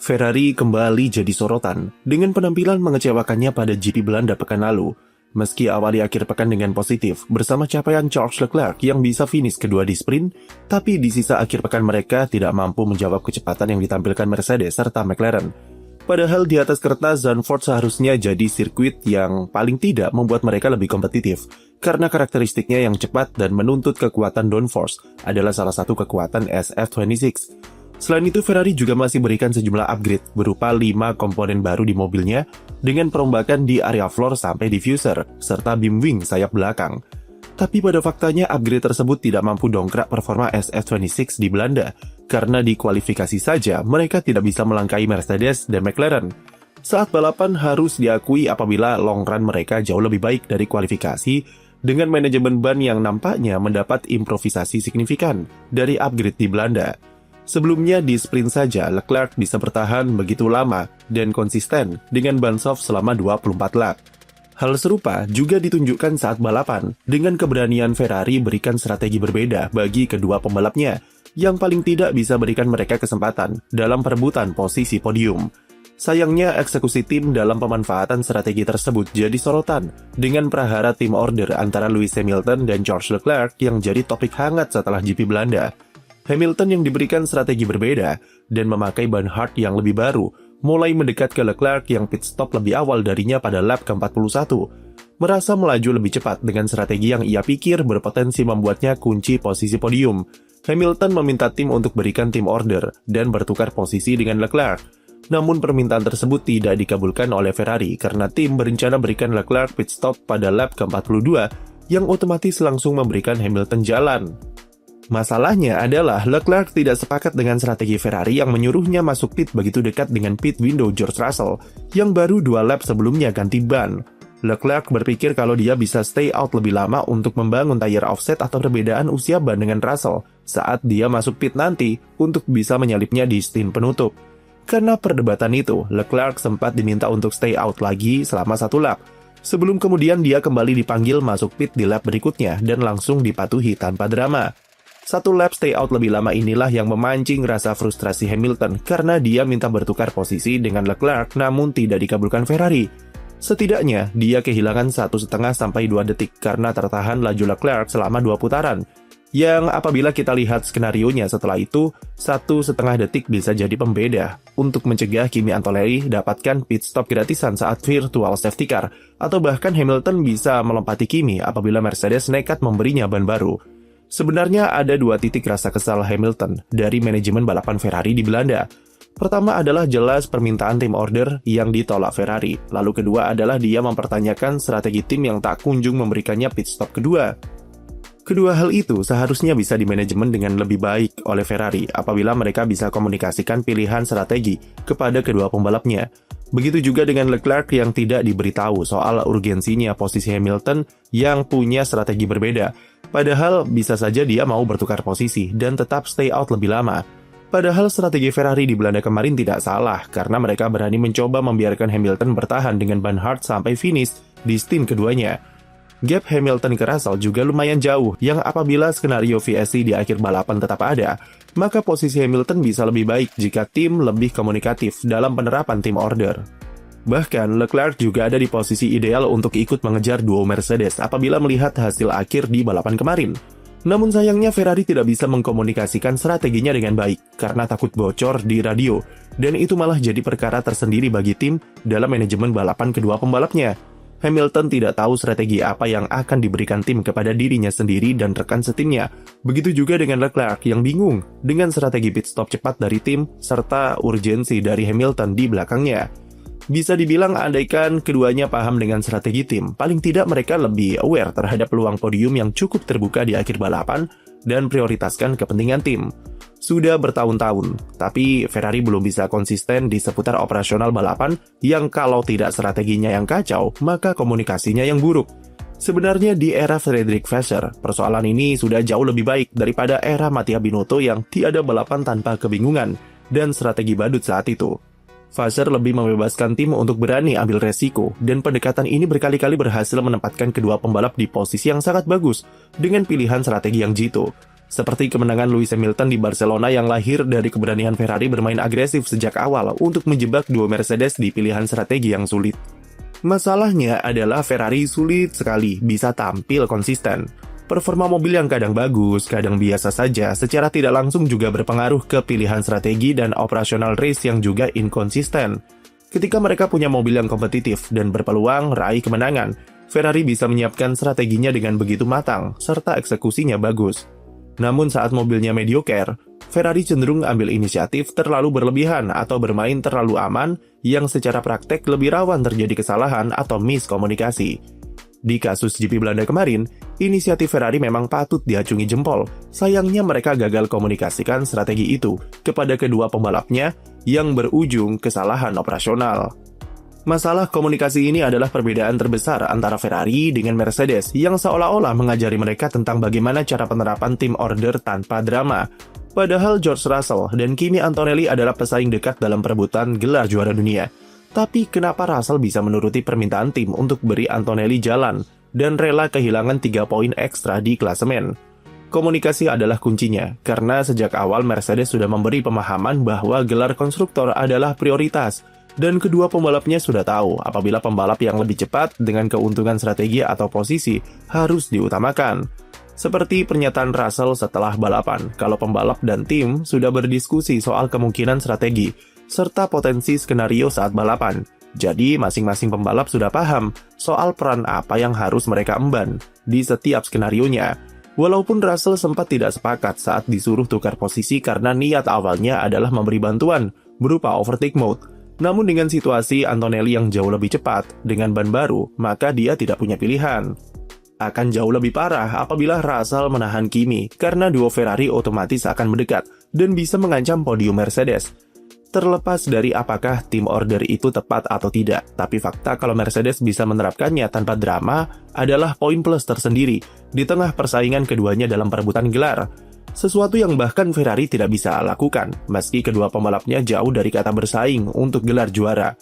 Ferrari kembali jadi sorotan dengan penampilan mengecewakannya pada GP Belanda pekan lalu. Meski awali akhir pekan dengan positif bersama capaian Charles Leclerc yang bisa finish kedua di sprint, tapi di sisa akhir pekan mereka tidak mampu menjawab kecepatan yang ditampilkan Mercedes serta McLaren. Padahal di atas kertas Zandvoort seharusnya jadi sirkuit yang paling tidak membuat mereka lebih kompetitif, karena karakteristiknya yang cepat dan menuntut kekuatan downforce adalah salah satu kekuatan SF26. Selain itu, Ferrari juga masih berikan sejumlah upgrade berupa 5 komponen baru di mobilnya dengan perombakan di area floor sampai diffuser, serta beam wing sayap belakang. Tapi pada faktanya upgrade tersebut tidak mampu dongkrak performa SF26 di Belanda, karena di kualifikasi saja mereka tidak bisa melangkahi Mercedes dan McLaren. Saat balapan harus diakui apabila long run mereka jauh lebih baik dari kualifikasi, dengan manajemen ban yang nampaknya mendapat improvisasi signifikan dari upgrade di Belanda. Sebelumnya di sprint saja, Leclerc bisa bertahan begitu lama dan konsisten dengan ban soft selama 24 lap. Hal serupa juga ditunjukkan saat balapan, dengan keberanian Ferrari berikan strategi berbeda bagi kedua pembalapnya, yang paling tidak bisa berikan mereka kesempatan dalam perebutan posisi podium. Sayangnya, eksekusi tim dalam pemanfaatan strategi tersebut jadi sorotan, dengan prahara tim order antara Lewis Hamilton dan Charles Leclerc yang jadi topik hangat setelah GP Belanda. Hamilton yang diberikan strategi berbeda dan memakai ban hard yang lebih baru, mulai mendekat ke Leclerc yang pit stop lebih awal darinya pada lap ke-41. Merasa melaju lebih cepat dengan strategi yang ia pikir berpotensi membuatnya kunci posisi podium. Hamilton meminta tim untuk berikan tim order dan bertukar posisi dengan Leclerc. Namun permintaan tersebut tidak dikabulkan oleh Ferrari karena tim berencana berikan Leclerc pit stop pada lap ke-42 yang otomatis langsung memberikan Hamilton jalan. Masalahnya adalah Leclerc tidak sepakat dengan strategi Ferrari yang menyuruhnya masuk pit begitu dekat dengan pit window George Russell yang baru 2 lap sebelumnya ganti ban. Leclerc berpikir kalau dia bisa stay out lebih lama untuk membangun tire offset atau perbedaan usia ban dengan Russell saat dia masuk pit nanti untuk bisa menyalipnya di stint penutup. Karena perdebatan itu, Leclerc sempat diminta untuk stay out lagi selama 1 lap. Sebelum kemudian dia kembali dipanggil masuk pit di lap berikutnya dan langsung dipatuhi tanpa drama. 1 lap stay out lebih lama inilah yang memancing rasa frustrasi Hamilton karena dia minta bertukar posisi dengan Leclerc namun tidak dikabulkan Ferrari. Setidaknya, dia kehilangan 1,5 sampai 2 detik karena tertahan laju Leclerc selama 2 putaran. Yang apabila kita lihat skenarionya setelah itu, 1,5 detik bisa jadi pembeda untuk mencegah Kimi Antonelli dapatkan pit stop gratisan saat virtual safety car, atau bahkan Hamilton bisa melompati Kimi apabila Mercedes nekat memberinya ban baru. Sebenarnya ada 2 titik rasa kesal Hamilton dari manajemen balapan Ferrari di Belanda. Pertama adalah jelas permintaan tim order yang ditolak Ferrari. Lalu kedua adalah dia mempertanyakan strategi tim yang tak kunjung memberikannya pit stop kedua. Kedua hal itu seharusnya bisa dimanajemen dengan lebih baik oleh Ferrari apabila mereka bisa komunikasikan pilihan strategi kepada kedua pembalapnya. Begitu juga dengan Leclerc yang tidak diberitahu soal urgensinya posisi Hamilton yang punya strategi berbeda. Padahal bisa saja dia mau bertukar posisi dan tetap stay out lebih lama. Padahal strategi Ferrari di Belanda kemarin tidak salah karena mereka berani mencoba membiarkan Hamilton bertahan dengan ban hard sampai finish di stint keduanya. Gap Hamilton ke Russell juga lumayan jauh yang apabila skenario VSC di akhir balapan tetap ada, maka posisi Hamilton bisa lebih baik jika tim lebih komunikatif dalam penerapan tim order. Bahkan, Leclerc juga ada di posisi ideal untuk ikut mengejar duo Mercedes apabila melihat hasil akhir di balapan kemarin. Namun sayangnya Ferrari tidak bisa mengkomunikasikan strateginya dengan baik karena takut bocor di radio, dan itu malah jadi perkara tersendiri bagi tim dalam manajemen balapan kedua pembalapnya. Hamilton tidak tahu strategi apa yang akan diberikan tim kepada dirinya sendiri dan rekan setimnya. Begitu juga dengan Leclerc yang bingung dengan strategi pit stop cepat dari tim serta urgensi dari Hamilton di belakangnya. Bisa dibilang andaikan keduanya paham dengan strategi tim, paling tidak mereka lebih aware terhadap peluang podium yang cukup terbuka di akhir balapan dan prioritaskan kepentingan tim. Sudah bertahun-tahun, tapi Ferrari belum bisa konsisten di seputar operasional balapan yang kalau tidak strateginya yang kacau, maka komunikasinya yang buruk. Sebenarnya di era Frederick Vasseur, persoalan ini sudah jauh lebih baik daripada era Mattia Binotto yang tiada balapan tanpa kebingungan dan strategi badut saat itu. Vasseur lebih membebaskan tim untuk berani ambil resiko, dan pendekatan ini berkali-kali berhasil menempatkan kedua pembalap di posisi yang sangat bagus dengan pilihan strategi yang jitu. Seperti kemenangan Lewis Hamilton di Barcelona yang lahir dari keberanian Ferrari bermain agresif sejak awal untuk menjebak duo Mercedes di pilihan strategi yang sulit. Masalahnya adalah Ferrari sulit sekali bisa tampil konsisten. Performa mobil yang kadang bagus, kadang biasa saja, secara tidak langsung juga berpengaruh ke pilihan strategi dan operasional race yang juga inkonsisten. Ketika mereka punya mobil yang kompetitif dan berpeluang raih kemenangan, Ferrari bisa menyiapkan strateginya dengan begitu matang, serta eksekusinya bagus. Namun saat mobilnya mediocre, Ferrari cenderung ambil inisiatif terlalu berlebihan atau bermain terlalu aman, yang secara praktek lebih rawan terjadi kesalahan atau miskomunikasi. Di kasus GP Belanda kemarin, inisiatif Ferrari memang patut diacungi jempol. Sayangnya mereka gagal komunikasikan strategi itu kepada kedua pembalapnya yang berujung kesalahan operasional. Masalah komunikasi ini adalah perbedaan terbesar antara Ferrari dengan Mercedes yang seolah-olah mengajari mereka tentang bagaimana cara penerapan team order tanpa drama. Padahal George Russell dan Kimi Antonelli adalah pesaing dekat dalam perebutan gelar juara dunia. Tapi kenapa Russell bisa menuruti permintaan tim untuk beri Antonelli jalan dan rela kehilangan 3 poin ekstra di klasemen? Komunikasi adalah kuncinya, karena sejak awal Mercedes sudah memberi pemahaman bahwa gelar konstruktor adalah prioritas, dan kedua pembalapnya sudah tahu apabila pembalap yang lebih cepat dengan keuntungan strategi atau posisi harus diutamakan. Seperti pernyataan Russell setelah balapan, kalau pembalap dan tim sudah berdiskusi soal kemungkinan strategi, serta potensi skenario saat balapan. Jadi, masing-masing pembalap sudah paham soal peran apa yang harus mereka emban di setiap skenarionya. Walaupun Russell sempat tidak sepakat saat disuruh tukar posisi karena niat awalnya adalah memberi bantuan berupa overtake mode. Namun dengan situasi Antonelli yang jauh lebih cepat dengan ban baru, maka dia tidak punya pilihan. Akan jauh lebih parah apabila Russell menahan Kimi, karena duo Ferrari otomatis akan mendekat dan bisa mengancam podium Mercedes. Terlepas dari apakah tim order itu tepat atau tidak, tapi fakta kalau Mercedes bisa menerapkannya tanpa drama adalah poin plus tersendiri di tengah persaingan keduanya dalam perebutan gelar. Sesuatu yang bahkan Ferrari tidak bisa lakukan, meski kedua pembalapnya jauh dari kata bersaing untuk gelar juara.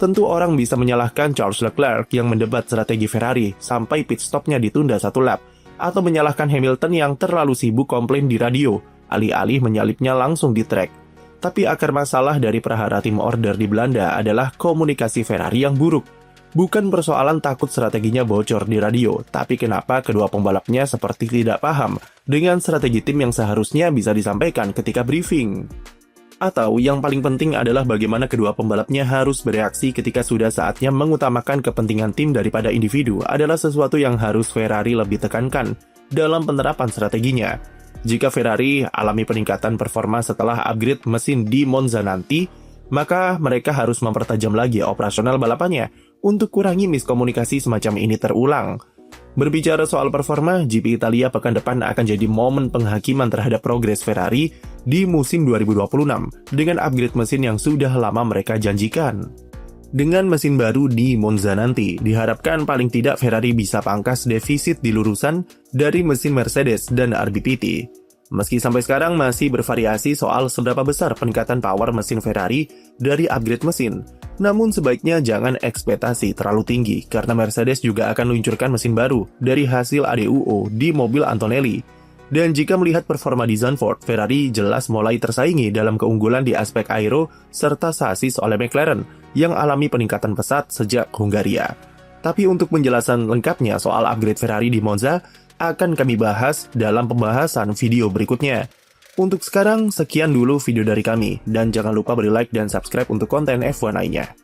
Tentu orang bisa menyalahkan Charles Leclerc yang mendebat strategi Ferrari sampai pit stopnya ditunda 1 lap, atau menyalahkan Hamilton yang terlalu sibuk komplain di radio, alih-alih menyalipnya langsung di track. Tapi akar masalah dari prahara tim order di Belanda adalah komunikasi Ferrari yang buruk. Bukan persoalan takut strateginya bocor di radio, tapi kenapa kedua pembalapnya seperti tidak paham dengan strategi tim yang seharusnya bisa disampaikan ketika briefing. Atau yang paling penting adalah bagaimana kedua pembalapnya harus bereaksi ketika sudah saatnya mengutamakan kepentingan tim daripada individu adalah sesuatu yang harus Ferrari lebih tekankan dalam penerapan strateginya. Jika Ferrari alami peningkatan performa setelah upgrade mesin di Monza nanti, maka mereka harus mempertajam lagi operasional balapannya untuk kurangi miskomunikasi semacam ini terulang. Berbicara soal performa, GP Italia pekan depan akan jadi momen penghakiman terhadap progres Ferrari di musim 2026 dengan upgrade mesin yang sudah lama mereka janjikan. Dengan mesin baru di Monza nanti, diharapkan paling tidak Ferrari bisa pangkas defisit di lurusan dari mesin Mercedes dan RBPT. Meski sampai sekarang masih bervariasi soal seberapa besar peningkatan power mesin Ferrari dari upgrade mesin, namun sebaiknya jangan ekspektasi terlalu tinggi karena Mercedes juga akan meluncurkan mesin baru dari hasil ADUO di mobil Antonelli. Dan jika melihat performa di Zandvoort, Ferrari jelas mulai tersaingi dalam keunggulan di aspek aero serta sasis oleh McLaren yang alami peningkatan pesat sejak Hungaria. Tapi untuk penjelasan lengkapnya soal upgrade Ferrari di Monza, akan kami bahas dalam pembahasan video berikutnya. Untuk sekarang, sekian dulu video dari kami, dan jangan lupa beri like dan subscribe untuk konten F1 lainnya.